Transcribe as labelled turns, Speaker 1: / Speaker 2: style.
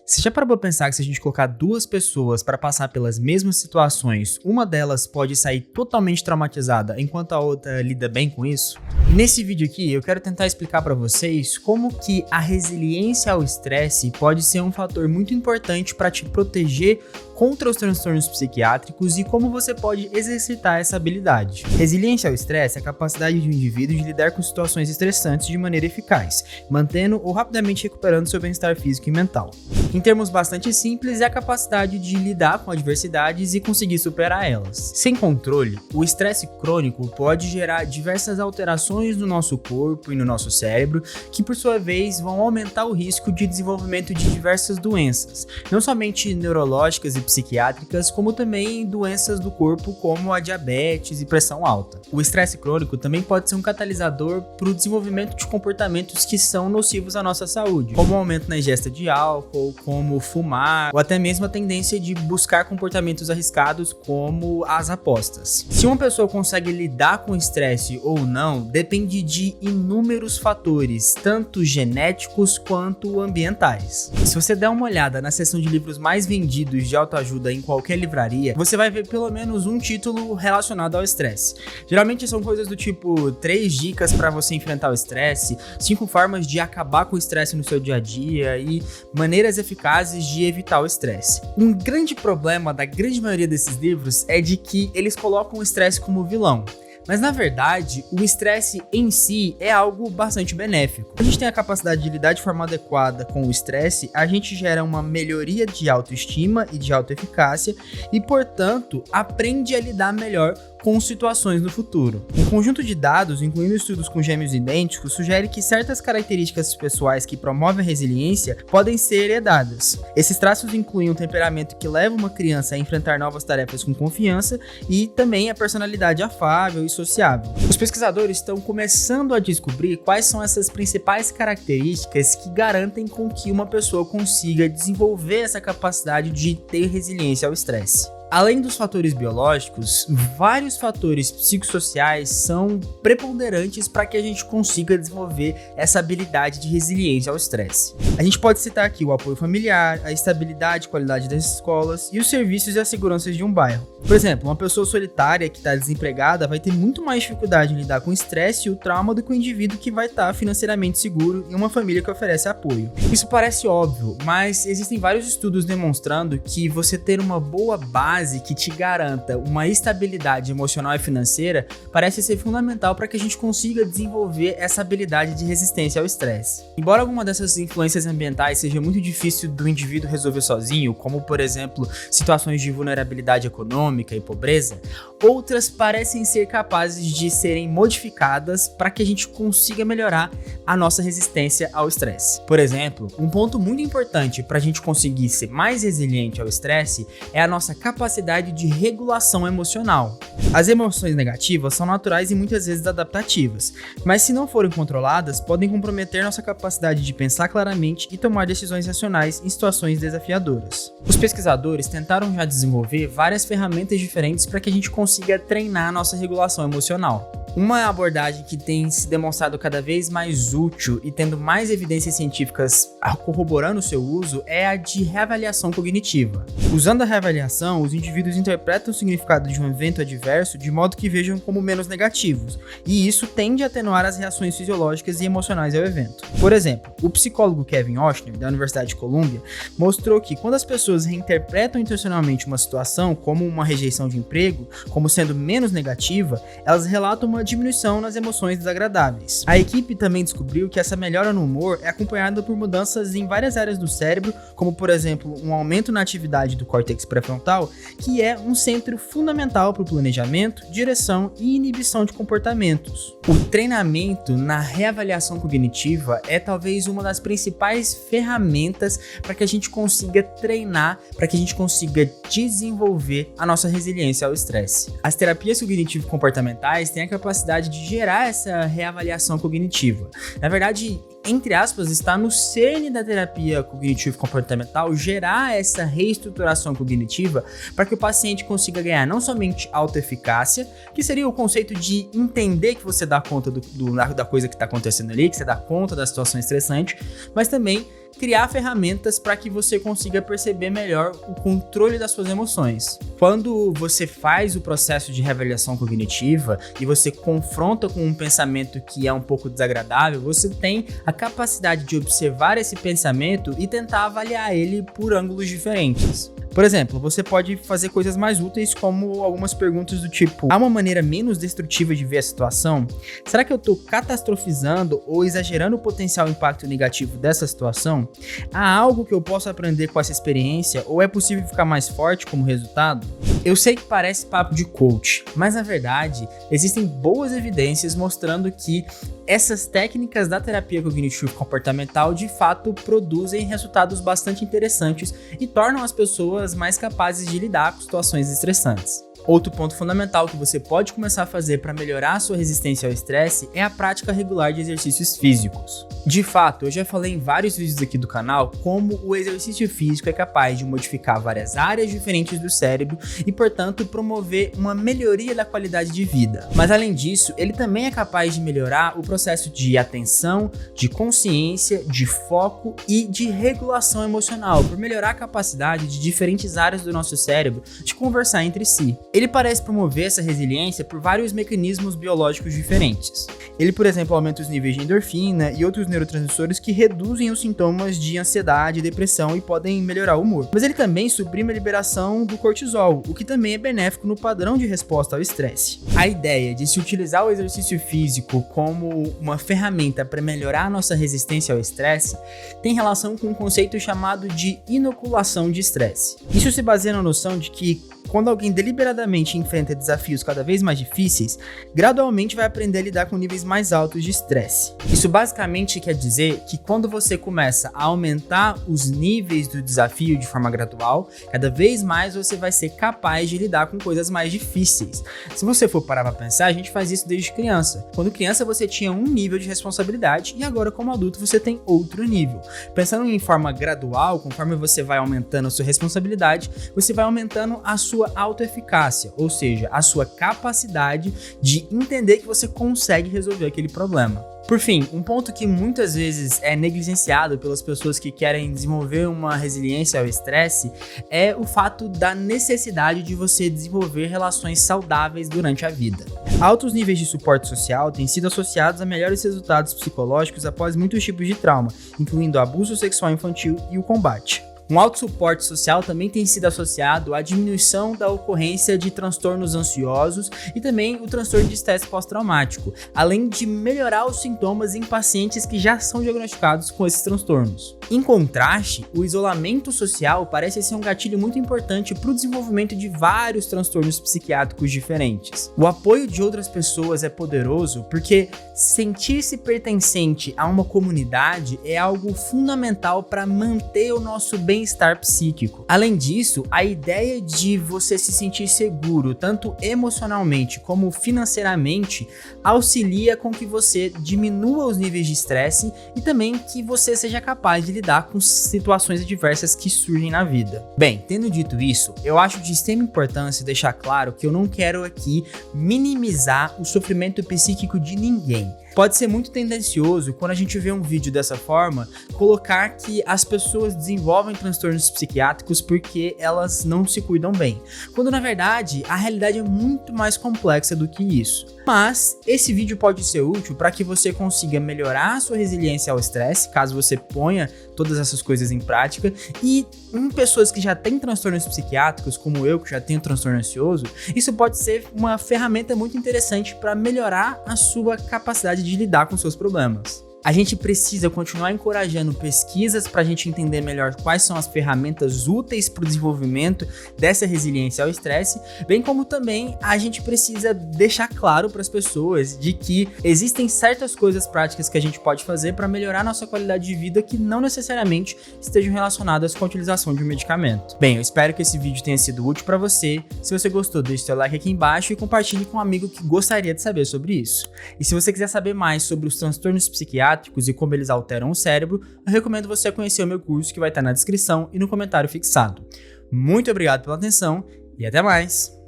Speaker 1: Você já parou pra pensar que se a gente colocar duas pessoas para passar pelas mesmas situações, uma delas pode sair totalmente traumatizada, enquanto a outra lida bem com isso? Nesse vídeo aqui, eu quero tentar explicar para vocês como que a resiliência ao estresse pode ser um fator muito importante para te proteger contra os transtornos psiquiátricos e como você pode exercitar essa habilidade. Resiliência ao estresse é a capacidade de um indivíduo de lidar com situações estressantes de maneira eficaz, mantendo ou rapidamente recuperando seu bem-estar físico e mental. Em termos bastante simples, é a capacidade de lidar com adversidades e conseguir superar elas. Sem controle, o estresse crônico pode gerar diversas alterações no nosso corpo e no nosso cérebro, que por sua vez vão aumentar o risco de desenvolvimento de diversas doenças, não somente neurológicas e psiquiátricas, como também doenças do corpo como a diabetes e pressão alta. O estresse crônico também pode ser um catalisador para o desenvolvimento de comportamentos que são nocivos à nossa saúde, como o aumento na ingesta de álcool, como fumar, ou até mesmo a tendência de buscar comportamentos arriscados como as apostas. Se uma pessoa consegue lidar com o estresse ou não, depende de inúmeros fatores, tanto genéticos quanto ambientais. Se você der uma olhada na seção de livros mais vendidos de autoajuda em qualquer livraria, você vai ver pelo menos um título relacionado ao estresse. Geralmente são coisas do tipo 3 dicas para você enfrentar o estresse, 5 formas de acabar com o estresse no seu dia a dia e maneiras eficazes de evitar o estresse. Um grande problema da grande maioria desses livros é de que eles colocam o estresse como vilão. Mas na verdade, o estresse em si é algo bastante benéfico. Quando a gente tem a capacidade de lidar de forma adequada com o estresse, a gente gera uma melhoria de autoestima e de autoeficácia e, portanto, aprende a lidar melhor com situações no futuro. Um conjunto de dados, incluindo estudos com gêmeos idênticos, sugere que certas características pessoais que promovem a resiliência podem ser heredadas. Esses traços incluem um temperamento que leva uma criança a enfrentar novas tarefas com confiança e também a personalidade afável e sociável. Os pesquisadores estão começando a descobrir quais são essas principais características que garantem com que uma pessoa consiga desenvolver essa capacidade de ter resiliência ao estresse. Além dos fatores biológicos, vários fatores psicossociais são preponderantes para que a gente consiga desenvolver essa habilidade de resiliência ao estresse. A gente pode citar aqui o apoio familiar, a estabilidade e qualidade das escolas e os serviços e as seguranças de um bairro. Por exemplo, uma pessoa solitária que está desempregada vai ter muito mais dificuldade em lidar com o estresse e o trauma do que um indivíduo que vai estar financeiramente seguro em uma família que oferece apoio. Isso parece óbvio, mas existem vários estudos demonstrando que você ter uma boa base que te garanta uma estabilidade emocional e financeira parece ser fundamental para que a gente consiga desenvolver essa habilidade de resistência ao estresse. Embora alguma dessas influências ambientais seja muito difícil do indivíduo resolver sozinho, como por exemplo situações de vulnerabilidade econômica e pobreza, outras parecem ser capazes de serem modificadas para que a gente consiga melhorar a nossa resistência ao estresse. Por exemplo, um ponto muito importante para a gente conseguir ser mais resiliente ao estresse é a nossa capacidade de regulação emocional. As emoções negativas são naturais e muitas vezes adaptativas, mas se não forem controladas, podem comprometer nossa capacidade de pensar claramente e tomar decisões racionais em situações desafiadoras. Os pesquisadores tentaram já desenvolver várias ferramentas diferentes para que a gente consiga treinar nossa regulação emocional. Uma abordagem que tem se demonstrado cada vez mais útil e tendo mais evidências científicas corroborando o seu uso é a de reavaliação cognitiva. Usando a reavaliação, os indivíduos interpretam o significado de um evento adverso de modo que vejam como menos negativos, e isso tende a atenuar as reações fisiológicas e emocionais ao evento. Por exemplo, o psicólogo Kevin Ochsner, da Universidade de Colômbia, mostrou que quando as pessoas reinterpretam intencionalmente uma situação, como uma rejeição de emprego, como sendo menos negativa, elas relatam uma diminuição nas emoções desagradáveis. A equipe também descobriu que essa melhora no humor é acompanhada por mudanças em várias áreas do cérebro, como por exemplo, um aumento na atividade do córtex pré-frontal, que é um centro fundamental para o planejamento, direção e inibição de comportamentos. O treinamento na reavaliação cognitiva é talvez uma das principais ferramentas para que a gente consiga treinar, para que a gente consiga desenvolver a nossa resiliência ao estresse. As terapias cognitivo-comportamentais têm a capacidade de gerar essa reavaliação cognitiva. Na verdade, entre aspas, está no cerne da terapia cognitivo-comportamental gerar essa reestruturação cognitiva para que o paciente consiga ganhar não somente autoeficácia, que seria o conceito de entender que você dá conta da coisa que está acontecendo ali, que você dá conta da situação estressante, mas também criar ferramentas para que você consiga perceber melhor o controle das suas emoções. Quando você faz o processo de reavaliação cognitiva e você confronta com um pensamento que é um pouco desagradável, você tem a capacidade de observar esse pensamento e tentar avaliar ele por ângulos diferentes. Por exemplo, você pode fazer coisas mais úteis, como algumas perguntas do tipo: há uma maneira menos destrutiva de ver a situação? Será que eu estou catastrofizando ou exagerando o potencial impacto negativo dessa situação? Há algo que eu possa aprender com essa experiência ou é possível ficar mais forte como resultado? Eu sei que parece papo de coach, mas na verdade existem boas evidências mostrando que essas técnicas da terapia cognitivo-comportamental de fato produzem resultados bastante interessantes e tornam as pessoas mais capazes de lidar com situações estressantes. Outro ponto fundamental que você pode começar a fazer para melhorar a sua resistência ao estresse é a prática regular de exercícios físicos. De fato, eu já falei em vários vídeos aqui do canal como o exercício físico é capaz de modificar várias áreas diferentes do cérebro e, portanto, promover uma melhoria da qualidade de vida. Mas além disso, ele também é capaz de melhorar o processo de atenção, de consciência, de foco e de regulação emocional, por melhorar a capacidade de diferentes áreas do nosso cérebro de conversar entre si. Ele parece promover essa resiliência por vários mecanismos biológicos diferentes. Ele, por exemplo, aumenta os níveis de endorfina e outros neurotransmissores que reduzem os sintomas de ansiedade e depressão e podem melhorar o humor. Mas ele também suprime a liberação do cortisol, o que também é benéfico no padrão de resposta ao estresse. A ideia de se utilizar o exercício físico como uma ferramenta para melhorar a nossa resistência ao estresse tem relação com um conceito chamado de inoculação de estresse. Isso se baseia na noção de que quando alguém deliberadamente enfrenta desafios cada vez mais difíceis, gradualmente vai aprender a lidar com níveis mais altos de estresse. Isso basicamente quer dizer que quando você começa a aumentar os níveis do desafio de forma gradual, cada vez mais você vai ser capaz de lidar com coisas mais difíceis. Se você for parar para pensar, a gente faz isso desde criança. Quando criança você tinha um nível de responsabilidade e agora como adulto você tem outro nível. Pensando em forma gradual, conforme você vai aumentando a sua responsabilidade, você vai aumentando a sua autoeficácia, ou seja, a sua capacidade de entender que você consegue resolver aquele problema. Por fim, um ponto que muitas vezes é negligenciado pelas pessoas que querem desenvolver uma resiliência ao estresse é o fato da necessidade de você desenvolver relações saudáveis durante a vida. Altos níveis de suporte social têm sido associados a melhores resultados psicológicos após muitos tipos de trauma, incluindo abuso sexual infantil e o combate. Um alto suporte social também tem sido associado à diminuição da ocorrência de transtornos ansiosos e também o transtorno de estresse pós-traumático, além de melhorar os sintomas em pacientes que já são diagnosticados com esses transtornos. Em contraste, o isolamento social parece ser um gatilho muito importante para o desenvolvimento de vários transtornos psiquiátricos diferentes. O apoio de outras pessoas é poderoso porque sentir-se pertencente a uma comunidade é algo fundamental para manter o nosso bem-estar psíquico. Além disso, a ideia de você se sentir seguro, tanto emocionalmente como financeiramente, auxilia com que você diminua os níveis de estresse e também que você seja capaz de lidar com situações adversas que surgem na vida. Bem, tendo dito isso, eu acho de extrema importância deixar claro que eu não quero aqui minimizar o sofrimento psíquico de ninguém. Pode ser muito tendencioso, quando a gente vê um vídeo dessa forma, colocar que as pessoas desenvolvem transtornos psiquiátricos porque elas não se cuidam bem, quando na verdade a realidade é muito mais complexa do que isso. Mas esse vídeo pode ser útil para que você consiga melhorar a sua resiliência ao estresse, caso você ponha todas essas coisas em prática, e em pessoas que já têm transtornos psiquiátricos, como eu que já tenho transtorno ansioso, isso pode ser uma ferramenta muito interessante para melhorar a sua capacidade de lidar com seus problemas. A gente precisa continuar encorajando pesquisas para a gente entender melhor quais são as ferramentas úteis para o desenvolvimento dessa resiliência ao estresse, bem como também a gente precisa deixar claro para as pessoas de que existem certas coisas práticas que a gente pode fazer para melhorar nossa qualidade de vida que não necessariamente estejam relacionadas com a utilização de um medicamento. Bem, eu espero que esse vídeo tenha sido útil para você. Se você gostou, deixe seu like aqui embaixo e compartilhe com um amigo que gostaria de saber sobre isso. E se você quiser saber mais sobre os transtornos psiquiátricos e como eles alteram o cérebro, eu recomendo você conhecer o meu curso que vai estar na descrição e no comentário fixado. Muito obrigado pela atenção e até mais!